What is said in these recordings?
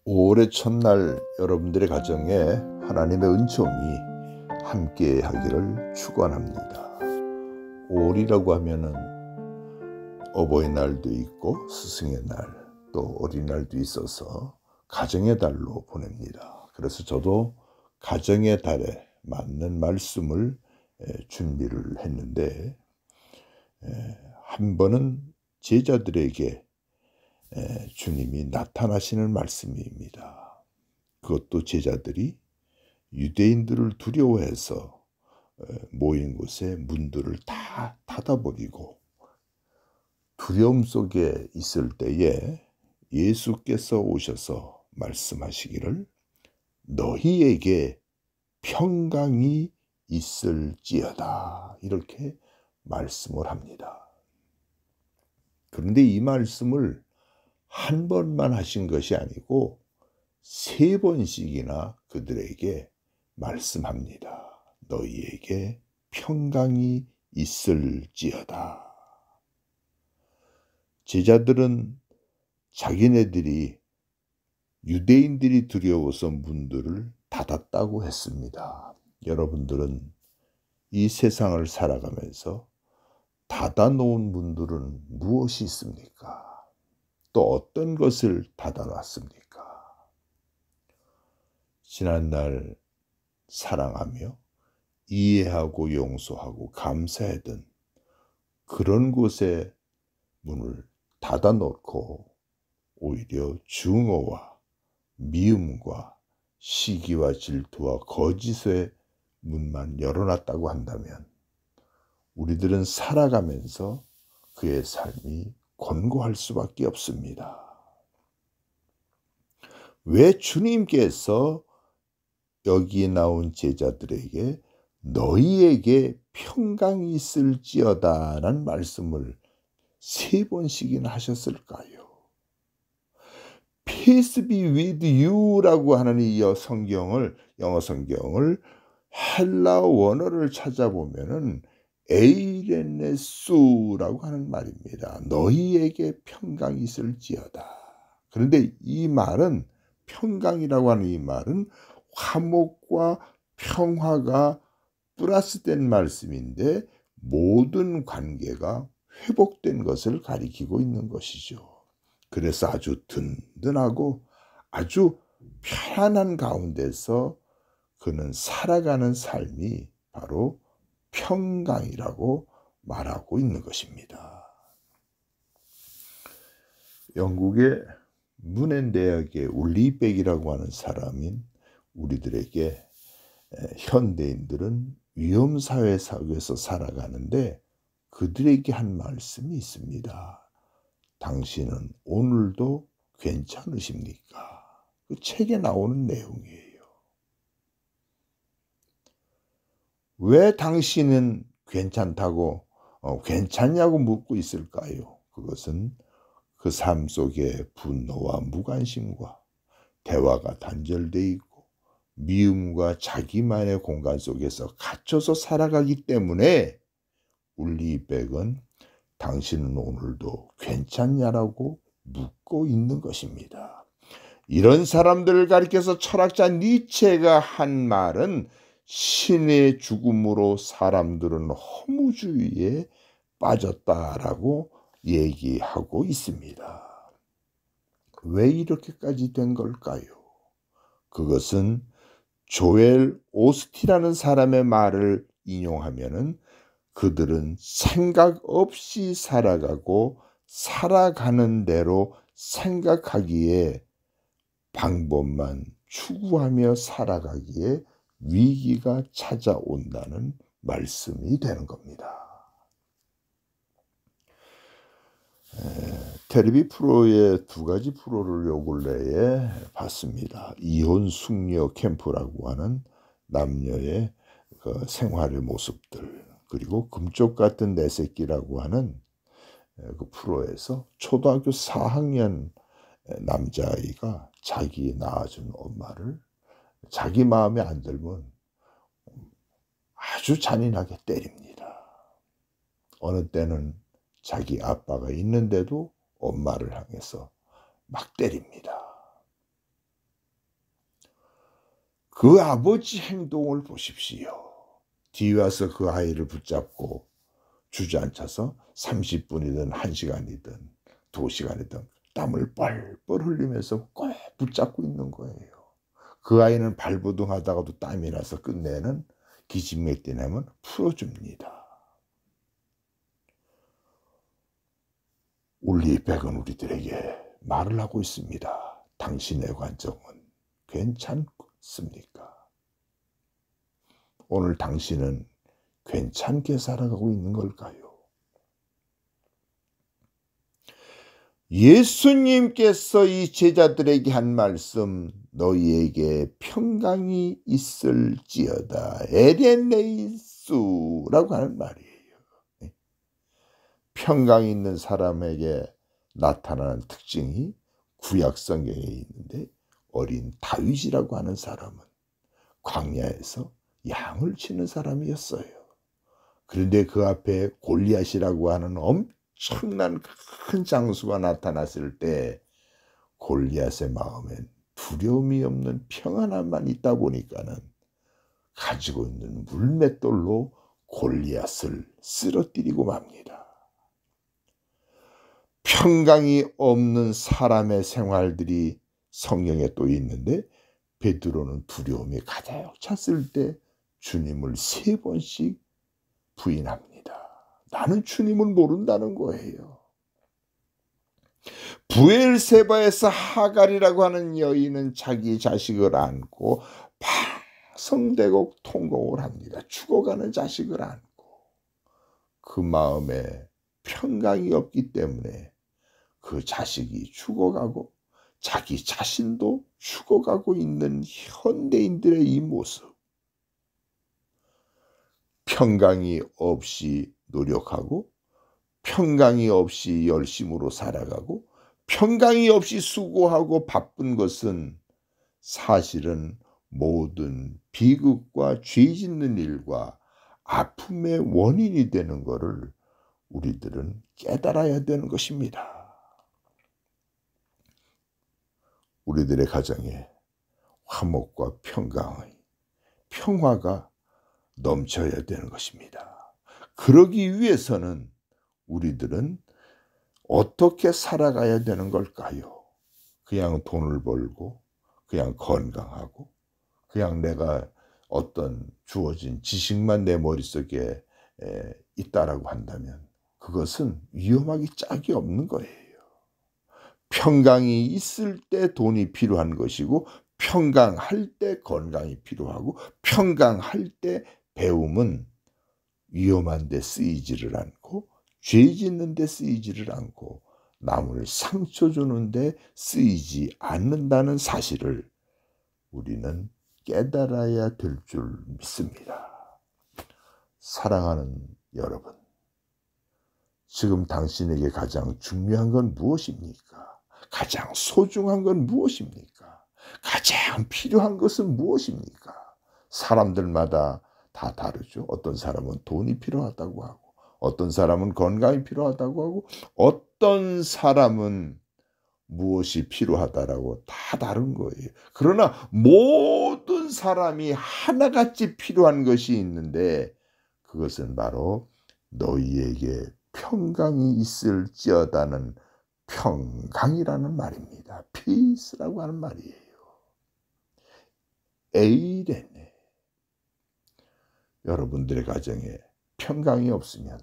올해 첫날 여러분들의 가정에 하나님의 은총이 함께 하기를 축원합니다. 5월이라고 하면은 어버이날도 있고 스승의 날, 또 어린날도 있어서 가정의 달로 보냅니다. 그래서 저도 가정의 달에 맞는 말씀을 준비를 했는데, 한 번은 제자들에게 주님이 나타나시는 말씀입니다. 그것도 제자들이 유대인들을 두려워해서 모인 곳에 문들을 다 닫아버리고 두려움 속에 있을 때에 예수께서 오셔서 말씀하시기를 너희에게 평강이 있을지어다, 이렇게 말씀을 합니다. 그런데 이 말씀을 한 번만 하신 것이 아니고 3번씩이나 그들에게 말씀합니다. 너희에게 평강이 있을지어다. 제자들은 자기네들이 유대인들이 두려워서 문들을 닫았다고 했습니다. 여러분들은 이 세상을 살아가면서 닫아놓은 문들은 무엇이 있습니까? 또 어떤 것을 닫아놨습니까? 지난날 사랑하며 이해하고 용서하고 감사하던 그런 곳에 문을 닫아놓고 오히려 증오와 미움과 시기와 질투와 거짓의 문만 열어놨다고 한다면 우리들은 살아가면서 그의 삶이 권고할 수밖에 없습니다. 왜 주님께서 여기 나온 제자들에게 너희에게 평강이 있을지어다 라는 말씀을 3번씩이나 하셨을까요? Peace be with you라고 하는 이 영어 성경을 헬라 원어를 찾아보면은 에이레네수라고 하는 말입니다. 너희에게 평강이 있을지어다. 그런데 이 말은, 평강이라고 하는 이 말은 화목과 평화가 플러스된 말씀인데 모든 관계가 회복된 것을 가리키고 있는 것이죠. 그래서 아주 든든하고 아주 편안한 가운데서 그는 살아가는 삶이 바로 평강이라고 말하고 있는 것입니다. 영국의 문앤 대학의 울리백이라고 하는 사람인 우리들에게 현대인들은 위험사회 속에서 살아가는데 그들에게 한 말씀이 있습니다. 당신은 오늘도 괜찮으십니까? 그 책에 나오는 내용이에요. 왜 당신은 괜찮다고 괜찮냐고 묻고 있을까요? 그것은 그 삶 속에 분노와 무관심과 대화가 단절되어 있고 미움과 자기만의 공간 속에서 갇혀서 살아가기 때문에 울리백은 당신은 오늘도 괜찮냐라고 묻고 있는 것입니다. 이런 사람들을 가리켜서 철학자 니체가 한 말은 신의 죽음으로 사람들은 허무주의에 빠졌다라고 얘기하고 있습니다. 왜 이렇게까지 된 걸까요? 그것은 조엘 오스티라는 사람의 말을 인용하면은 그들은 생각 없이 살아가고 살아가는 대로 생각하기에 방법만 추구하며 살아가기에 위기가 찾아온다는 말씀이 되는 겁니다. 텔레비 프로의 2가지 프로를 요 근래에 봤습니다. 이혼 숙녀 캠프라고 하는 남녀의 그 생활의 모습들, 그리고 금쪽 같은 내 새끼라고 하는 그 프로에서 초등학교 4학년 남자아이가 자기 낳아준 엄마를 자기 마음에 안 들면 아주 잔인하게 때립니다. 어느 때는 자기 아빠가 있는데도 엄마를 향해서 막 때립니다. 그 아버지 행동을 보십시오. 뒤에 와서 그 아이를 붙잡고 주저앉혀서 30분이든 1시간이든 2시간이든 땀을 뻘뻘 흘리면서 꼭 붙잡고 있는 거예요. 그 아이는 발부둥하다가도 땀이 나서 끝내는 기진맥진하면 풀어줍니다. 올리백은 우리들에게 말을 하고 있습니다. 당신의 관점은 괜찮습니까? 오늘 당신은 괜찮게 살아가고 있는 걸까요? 예수님께서 이 제자들에게 한 말씀, 너희에게 평강이 있을지어다, 에레네이수라고 하는 말이에요. 평강이 있는 사람에게 나타나는 특징이 구약 성경에 있는데, 어린 다윗이라고 하는 사람은 광야에서 양을 치는 사람이었어요. 그런데 그 앞에 골리앗이라고 하는 엄청난 큰 장수가 나타났을 때 골리앗의 마음엔 두려움이 없는 평안함만 있다 보니까는 가지고 있는 물맷돌로 골리앗을 쓰러뜨리고 맙니다. 평강이 없는 사람의 생활들이 성경에 또 있는데, 베드로는 두려움이 가득 찼을 때 주님을 3번씩 부인합니다. 나는 주님을 모른다는 거예요. 부엘세바에서 하갈이라고 하는 여인은 자기 자식을 안고 방성되고 통곡을 합니다. 죽어가는 자식을 안고. 그 마음에 평강이 없기 때문에 그 자식이 죽어가고 자기 자신도 죽어가고 있는 현대인들의 이 모습. 평강이 없이 노력하고 평강이 없이 열심으로 살아가고 평강이 없이 수고하고 바쁜 것은 사실은 모든 비극과 죄 짓는 일과 아픔의 원인이 되는 것을 우리들은 깨달아야 되는 것입니다. 우리들의 가정에 화목과 평화가 넘쳐야 되는 것입니다. 그러기 위해서는 우리들은 어떻게 살아가야 되는 걸까요? 그냥 돈을 벌고 그냥 건강하고 그냥 내가 어떤 주어진 지식만 내 머릿속에 있다라고 한다면 그것은 위험하기 짝이 없는 거예요. 평강이 있을 때 돈이 필요한 것이고 평강할 때 건강이 필요하고 평강할 때 배움은 위험한 데 쓰이지를 않고 죄 짓는 데 쓰이지를 않고 남을 상처 주는 데 쓰이지 않는다는 사실을 우리는 깨달아야 될 줄 믿습니다. 사랑하는 여러분, 지금 당신에게 가장 중요한 건 무엇입니까? 가장 소중한 건 무엇입니까? 가장 필요한 것은 무엇입니까? 사람들마다 다 다르죠. 어떤 사람은 돈이 필요하다고 하고 어떤 사람은 건강이 필요하다고 하고 어떤 사람은 무엇이 필요하다라고 다 다른 거예요. 그러나 모든 사람이 하나같이 필요한 것이 있는데 그것은 바로 너희에게 평강이 있을지어다는 평강이라는 말입니다. peace라고 하는 말이에요. 에이레네. 여러분들의 가정에 평강이 없으면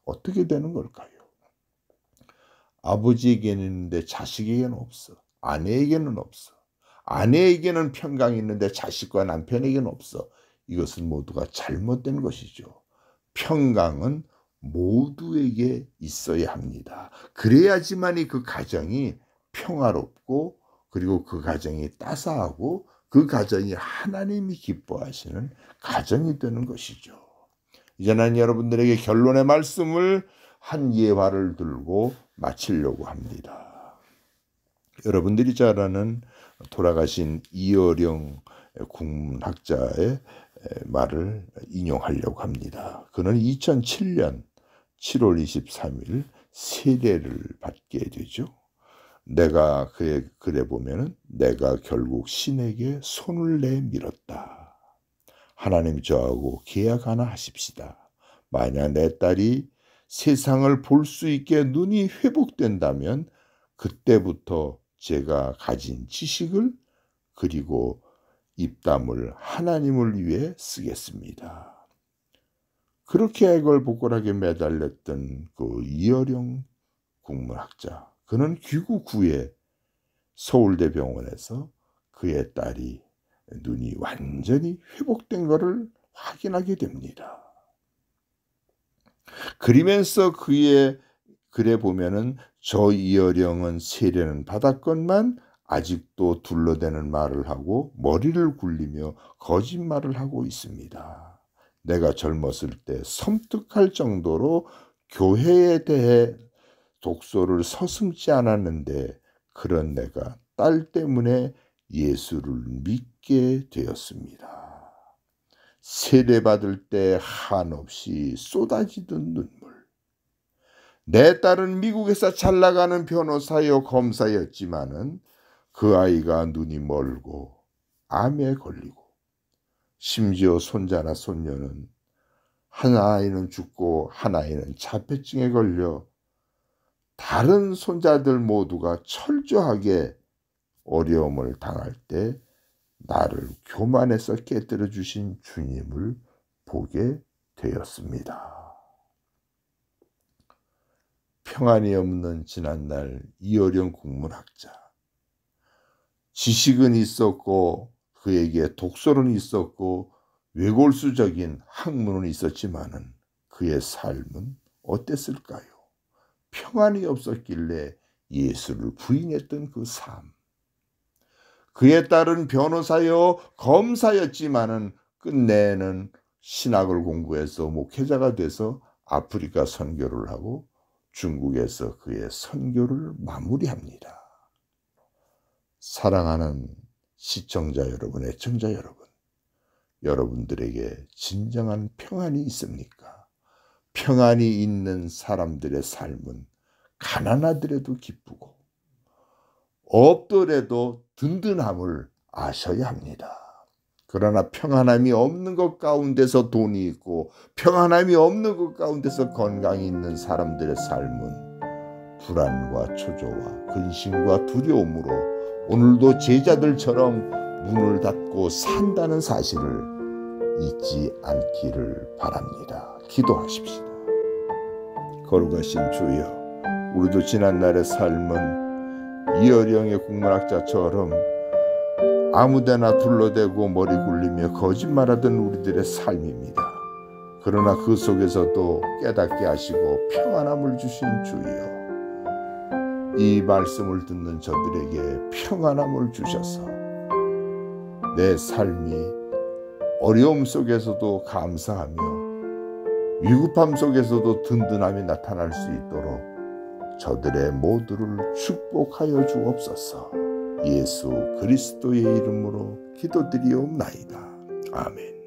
어떻게 되는 걸까요? 아버지에게는 있는데 자식에게는 없어. 아내에게는 없어. 아내에게는 평강이 있는데 자식과 남편에게는 없어. 이것은 모두가 잘못된 것이죠. 평강은 모두에게 있어야 합니다. 그래야지만이 그 가정이 평화롭고 그리고 그 가정이 따스하고 그 가정이 하나님이 기뻐하시는 가정이 되는 것이죠. 이제 난 여러분들에게 결론의 말씀을 한 예화를 들고 마치려고 합니다. 여러분들이 잘 아는 돌아가신 이어령 국문학자의 말을 인용하려고 합니다. 그는 2007년 7월 23일 세례를 받게 되죠. 내가 그의 글에 보면은 내가 결국 신에게 손을 내밀었다. 하나님 저하고 계약 하나 하십시다. 만약 내 딸이 세상을 볼 수 있게 눈이 회복된다면 그때부터 제가 가진 지식을 그리고 입담을 하나님을 위해 쓰겠습니다. 그렇게 애걸복걸하게 매달렸던 그 이어령 국문학자, 그는 귀국 후에 서울대병원에서 그의 딸이 눈이 완전히 회복된 것을 확인하게 됩니다. 그러면서 그의 글에 보면은 저 이어령은 세례는 받았건만 아직도 둘러대는 말을 하고 머리를 굴리며 거짓말을 하고 있습니다. 내가 젊었을 때 섬뜩할 정도로 교회에 대해 독소를 서슴지 않았는데 그런 내가 딸 때문에 예수를 믿게 되었습니다. 세례받을 때 한없이 쏟아지던 눈물. 내 딸은 미국에서 잘 나가는 변호사요 검사였지만은 그 아이가 눈이 멀고 암에 걸리고 심지어 손자나 손녀는 한 아이는 죽고 한 아이는 자폐증에 걸려 다른 손자들 모두가 철저하게 어려움을 당할 때 나를 교만해서 깨뜨려 주신 주님을 보게 되었습니다. 평안이 없는 지난날 이어령 국문학자. 지식은 있었고 그에게 독서는 있었고 외골수적인 학문은 있었지만은 그의 삶은 어땠을까요? 평안이 없었길래 예수를 부인했던 그 삶. 그의 딸은 변호사요 검사였지만은 끝내는 신학을 공부해서 목회자가 돼서 아프리카 선교를 하고 중국에서 그의 선교를 마무리합니다. 사랑하는 시청자 여러분, 애청자 여러분, 여러분들에게 진정한 평안이 있습니까? 평안이 있는 사람들의 삶은 가난하더라도 기쁘고 없더라도 든든함을 아셔야 합니다. 그러나 평안함이 없는 것 가운데서 돈이 있고 평안함이 없는 것 가운데서 건강이 있는 사람들의 삶은 불안과 초조와 근심과 두려움으로 오늘도 제자들처럼 문을 닫고 산다는 사실을 잊지 않기를 바랍니다. 기도하십시다. 거룩하신 주여, 우리도 지난날의 삶은 이어령의 국문학자처럼 아무데나 둘러대고 머리 굴리며 거짓말하던 우리들의 삶입니다. 그러나 그 속에서도 깨닫게 하시고 평안함을 주신 주여, 이 말씀을 듣는 저들에게 평안함을 주셔서 내 삶이 어려움 속에서도 감사하며 위급함 속에서도 든든함이 나타날 수 있도록 저들의 모두를 축복하여 주옵소서. 예수 그리스도의 이름으로 기도드리옵나이다. 아멘.